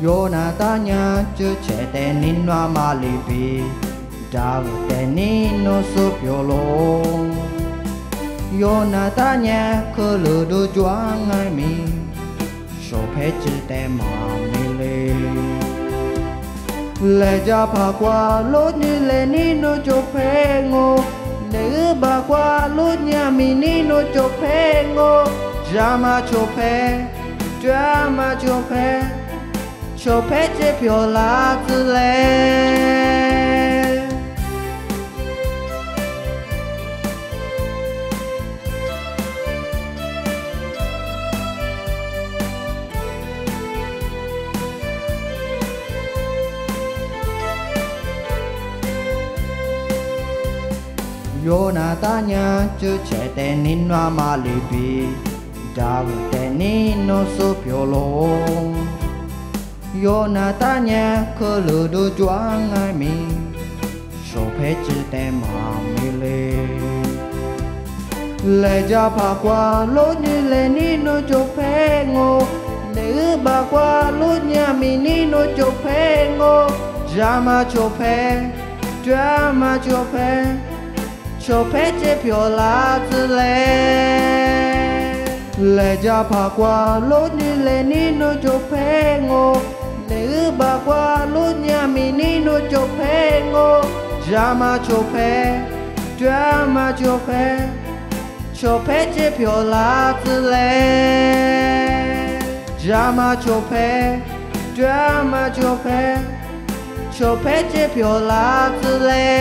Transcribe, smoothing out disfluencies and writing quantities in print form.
yo na ta nya chu che te nin noa ma li pi da vu te ni no so pyo lo yo na ta nya ko lu du chuang ai mi so phe chi te ma mi le ja pa qua lốt như lệ ni no cho phe ngô nữ bà qua lốt nhà mi ni no cho phe ngô drama cho phe cho phe chế phiêu lá tư lệ yo na ta nya chu che te nin noa ma li pi da vu te ni no so pyo lo yo na ta nya ko lu du chuang ai mi so phe chi te ma mi le ja pa qua lốt như lệ ni no cho phe ngô nữ bà qua lốt nhà mi ni no cho phe ngô drama cho phe cho phe chế phiêu lá tư lệ ja pa qua lốt như lệ ni no cho phe ngô nữ bà qua lốt nhà mi ni no cho phe ngô drama cho phe chế phiêu lá tư lệ drama cho phe chế phiêu lá tư lệ